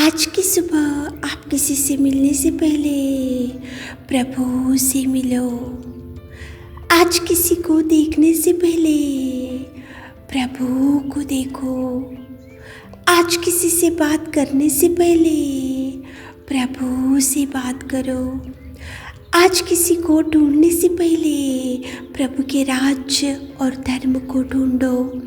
आज की सुबह आप किसी से मिलने से पहले प्रभु से मिलो। आज किसी को देखने से पहले प्रभु को देखो। आज किसी से बात करने से पहले प्रभु से बात करो। आज किसी को ढूंढने से पहले प्रभु के राज्य और धर्म को ढूंढो।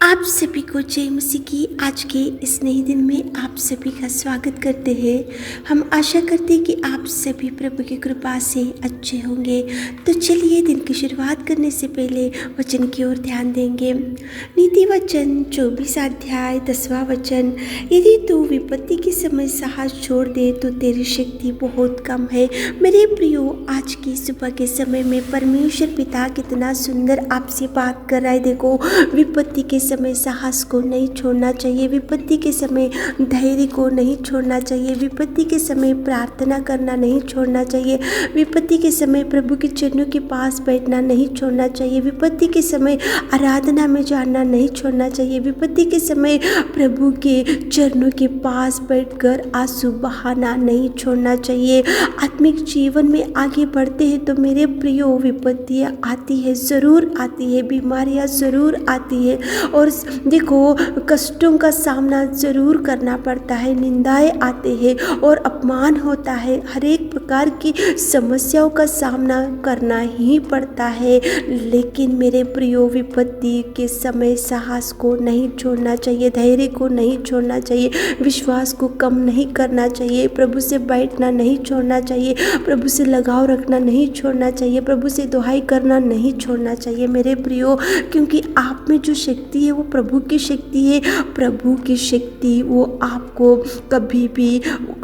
आप सभी को जय मसीह की आज के इस नए दिन में आप सभी का स्वागत करते हैं। हम आशा करते हैं कि आप सभी प्रभु की कृपा से अच्छे होंगे। तो चलिए दिन की शुरुआत करने से पहले वचन की ओर ध्यान देंगे। नीति वचन 24 अध्याय 10वां वचन, यदि तू विपत्ति के समय साहस छोड़ दे तो तेरी शक्ति बहुत कम है। मेरे प्रियो, आज की सुबह के समय में परमेश्वर पिता कितना सुंदर आपसे बात कर रहा है। देखो, विपत्ति के समय साहस को नहीं छोड़ना चाहिए, विपत्ति के समय धैर्य को नहीं छोड़ना चाहिए, विपत्ति के समय प्रार्थना करना नहीं छोड़ना चाहिए, विपत्ति के समय प्रभु के चरणों के पास बैठना नहीं छोड़ना चाहिए, विपत्ति के समय आराधना में जाना नहीं छोड़ना चाहिए, विपत्ति के समय प्रभु के चरणों के पास बैठकर आंसू बहाना नहीं छोड़ना चाहिए। आत्मिक जीवन में आगे बढ़ते हैं तो मेरे प्रियो, विपत्तियाँ आती है, ज़रूर आती है, बीमारियाँ ज़रूर आती है और देखो कष्टों का सामना ज़रूर करना पड़ता है, निंदाएं आते हैं और अपमान होता है, हर एक प्रकार की समस्याओं का सामना करना ही पड़ता है। लेकिन मेरे प्रियो, विपत्ति के समय साहस को नहीं छोड़ना चाहिए, धैर्य को नहीं छोड़ना चाहिए, विश्वास को कम नहीं करना चाहिए, प्रभु से बैठना नहीं छोड़ना चाहिए, प्रभु से लगाव रखना नहीं छोड़ना चाहिए, प्रभु से दुहाई करना नहीं छोड़ना चाहिए मेरे प्रियो। क्योंकि आप में जो शक्ति है वो प्रभु की शक्ति है। प्रभु की शक्ति वो आपको कभी भी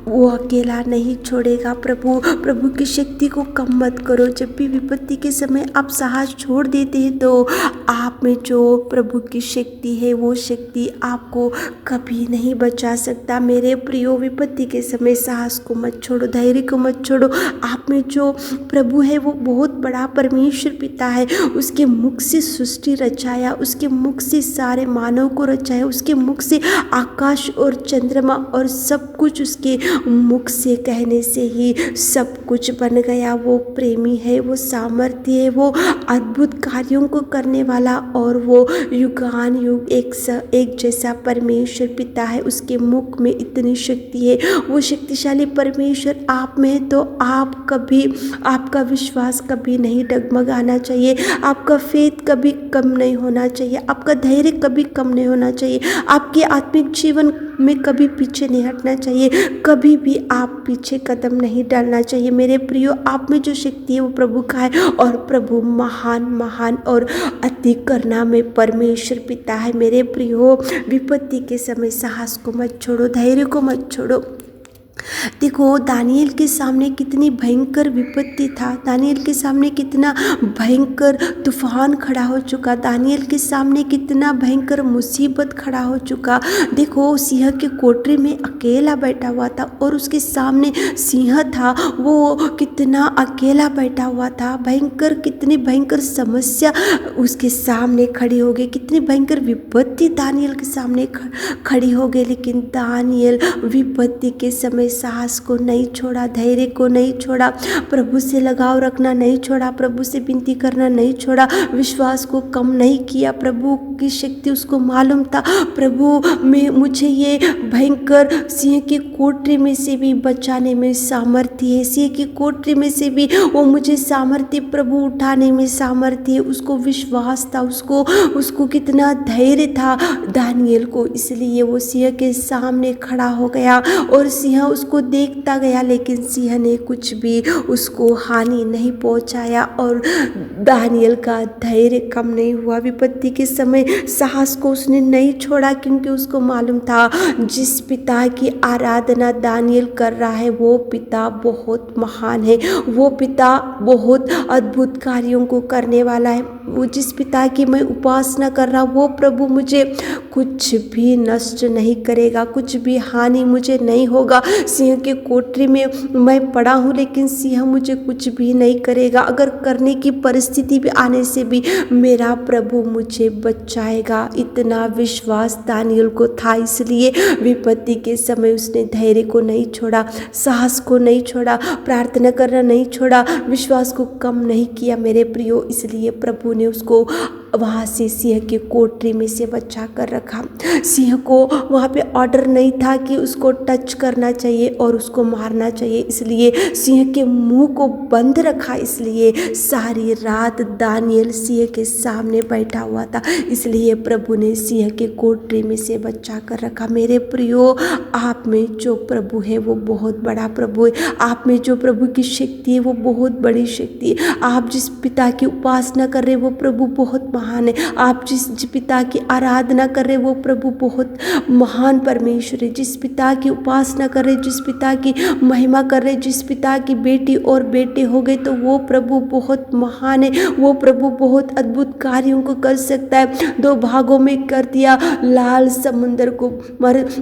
वो अकेला नहीं छोड़ेगा। प्रभु की शक्ति को कम मत करो। जब भी विपत्ति के समय आप साहस छोड़ देते हैं तो आप में जो प्रभु की शक्ति है वो शक्ति आपको कभी नहीं बचा सकता। मेरे प्रियो, विपत्ति के समय साहस को मत छोड़ो, धैर्य को मत छोड़ो। आप में जो प्रभु है वो बहुत बड़ा परमेश्वर पिता है। उसके मुख से सृष्टि रचाया, उसके मुख से सारे मानव को रचाया, उसके मुख से आकाश और चंद्रमा और सब कुछ उसके मुख से कहने से ही सब कुछ बन गया। वो प्रेमी है, वो सामर्थ्य है, वो अद्भुत कार्यों को करने वाला और वो युगान युग एक जैसा परमेश्वर पिता है। उसके मुख में इतनी शक्ति है। वो शक्तिशाली परमेश्वर आप में है तो आपका विश्वास कभी नहीं डगमगाना चाहिए, आपका फेथ कभी कम नहीं होना चाहिए, आपका धैर्य कभी कम नहीं होना चाहिए, आपके आत्मिक जीवन में कभी पीछे नहीं हटना चाहिए, कभी भी आप पीछे कदम नहीं डालना चाहिए। मेरे प्रियो, आप में जो शक्ति है वो प्रभु का है और प्रभु महान और अति करुणा में परमेश्वर पिता है। मेरे प्रियो, विपत्ति के समय साहस को मत छोड़ो, धैर्य को मत छोड़ो। देखो, दानियल के सामने कितनी भयंकर विपत्ति था, दानियल के सामने कितना भयंकर तूफान खड़ा हो चुका, दानियल के सामने कितना भयंकर मुसीबत खड़ा हो चुका। देखो, सिंह के कोठरी में अकेला बैठा हुआ था और उसके सामने सिंह था, वो कितना अकेला बैठा हुआ था। कितनी भयंकर समस्या उसके सामने खड़ी हो गई, कितनी भयंकर विपत्ति दानियल के सामने खड़ी हो गई। लेकिन दानियल विपत्ति के समय साहस को नहीं छोड़ा, धैर्य को नहीं छोड़ा, प्रभु से लगाव रखना नहीं छोड़ा, प्रभु से विनती करना नहीं छोड़ा, विश्वास को कम नहीं किया। प्रभु की शक्ति उसको मालूम था, प्रभु में मुझे ये भयंकर सिंह की कोठरी में से भी बचाने में सामर्थ्य है, सिंह की कोठरी में से भी वो मुझे सामर्थ्य प्रभु उठाने में सामर्थ्य है। उसको विश्वास था, उसको कितना धैर्य था दानियल को, इसलिए वो सिंह के सामने खड़ा हो गया और सिंह उसको देखता गया, लेकिन सिंह ने कुछ भी उसको हानि नहीं पहुंचाया और दानियल का धैर्य कम नहीं हुआ। विपत्ति के समय साहस को उसने नहीं छोड़ा, क्योंकि उसको मालूम था जिस पिता की आराधना दानियल कर रहा है वो पिता बहुत महान है, वो पिता बहुत अद्भुत कार्यों को करने वाला है। वो जिस पिता की मैं उपासना कर रहा वो प्रभु मुझे कुछ भी नष्ट नहीं करेगा, कुछ भी हानि मुझे नहीं होगा। सिंह के कोठरी में मैं पड़ा हूँ लेकिन सिंह मुझे कुछ भी नहीं करेगा। अगर करने की परिस्थिति भी आने से भी मेरा प्रभु मुझे बचाएगा। इतना विश्वास दानियल को था, इसलिए विपत्ति के समय उसने धैर्य को नहीं छोड़ा, साहस को नहीं छोड़ा, प्रार्थना करना नहीं छोड़ा, विश्वास को कम नहीं किया मेरे प्रियो। इसलिए प्रभु ने उसको वहाँ से सिंह के कोठरी में से बचा कर रखा। सिंह को वहाँ पे ऑर्डर नहीं था कि उसको टच करना चाहिए और उसको मारना चाहिए, इसलिए सिंह के मुंह को बंद रखा। इसलिए सारी रात दानियल सिंह के सामने बैठा हुआ था, इसलिए प्रभु ने सिंह के कोठरी में से बचा कर रखा। मेरे प्रियो, आप में जो प्रभु है वो बहुत बड़ा प्रभु है। आप में जो प्रभु की शक्ति है वो बहुत बड़ी शक्ति है। आप जिस पिता की उपासना कर रहे वो प्रभु बहुत महान है। आप जिस पिता की आराधना कर रहे वो प्रभु बहुत महान परमेश्वर है। जिस पिता की उपासना कर रहे, जिस पिता की महिमा कर रहे, जिस पिता की बेटी और बेटे हो गए तो वो प्रभु बहुत महान है। वो प्रभु बहुत अद्भुत कार्यों को कर सकता है। 2 भागों में कर दिया लाल समुद्र को,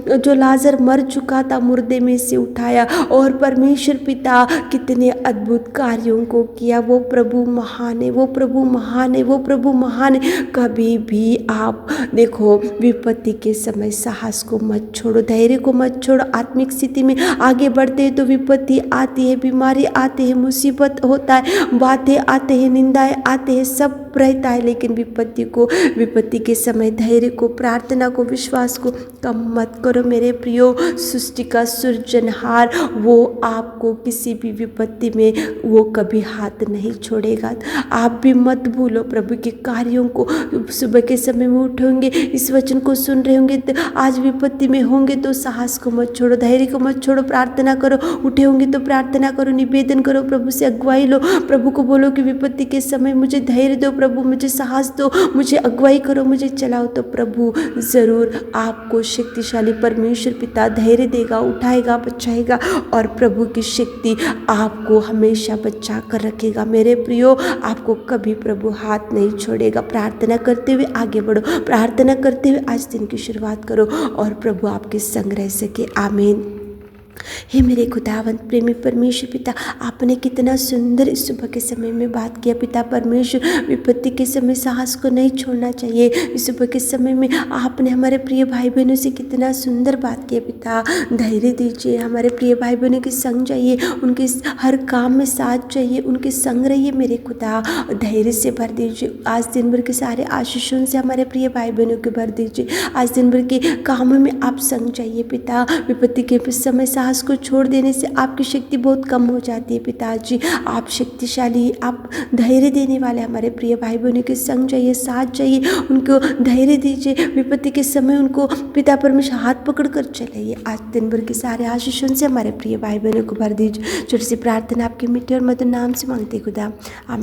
जो लाजर मर चुका था मुर्दे में से उठाया, और परमेश्वर पिता कितने अद्भुत कार्यों को किया। वो प्रभु महान है, वो प्रभु महान है, वो प्रभु महान है। कभी भी आप देखो विपत्ति के समय साहस को मत छोड़ो, धैर्य को मत छोड़ो। आत्मिक स्थिति में आगे बढ़ते हैं तो विपत्ति आती है, बीमारी आती है, मुसीबत होता है, बातें आते हैं, निंदाएं आते हैं, सब रहता है, लेकिन विपत्ति के समय धैर्य को, प्रार्थना को, विश्वास को कम मत करो मेरे प्रियो। सृष्टि का सृजनहार वो आपको किसी भी विपत्ति में वो कभी हाथ नहीं छोड़ेगा। आप भी मत भूलो प्रभु के कार्यों को। सुबह के समय में उठोगे, इस वचन को सुन रहे होंगे, तो आज विपत्ति में होंगे तो साहस को मत छोड़ो, धैर्य को मत छोड़ो, प्रार्थना करो। उठे होंगे तो प्रार्थना करो, निवेदन करो, प्रभु से अगुवाई लो, प्रभु को बोलो कि विपत्ति के समय मुझे धैर्य दो, प्रभु मुझे साहस दो, मुझे अगुवाई करो, मुझे चलाओ। तो प्रभु ज़रूर आपको शक्तिशाली परमेश्वर पिता धैर्य देगा, उठाएगा, बचाएगा, और प्रभु की शक्ति आपको हमेशा बचा कर रखेगा मेरे प्रियो। आपको कभी प्रभु हाथ नहीं छोड़ेगा। प्रार्थना करते हुए आगे बढ़ो, प्रार्थना करते हुए आज दिन की शुरुआत करो और प्रभु आपके संग रह सके। आमीन। हे मेरे खुदावंत प्रेमी परमेश्वर पिता, आपने कितना सुंदर इस सुबह के समय में बात किया पिता परमेश्वर। विपत्ति के समय साहस को नहीं छोड़ना चाहिए। इस सुबह के समय में आपने हमारे प्रिय भाई बहनों से कितना सुंदर बात किया पिता। धैर्य दीजिए, हमारे प्रिय भाई बहनों के संग जाइए, उनके हर काम में साथ चाहिए, उनके संग रहिए मेरे खुदा, धैर्य से भर दीजिए। आज दिन भर के सारे आशीषों से हमारे प्रिय भाई बहनों को भर दीजिए। आज दिन भर के कामों में आप संग जाइए पिता। विपत्ति के समय साहस को छोड़ देने से आपकी शक्ति बहुत कम हो जाती है पिताजी। आप शक्तिशाली, आप धैर्य देने वाले हमारे प्रिय भाई बहनों के संग जाइए, साथ जाइए, उनको धैर्य दीजिए। विपत्ति के समय उनको पिता परमेश्वर हाथ पकड़ कर चलाइए। आज दिन भर के सारे आशीषों से हमारे प्रिय भाई बहनों को भर दीजिए। छोटी सी प्रार्थना आपके मीठे और मधुर नाम से मांगते खुदा, आमीन।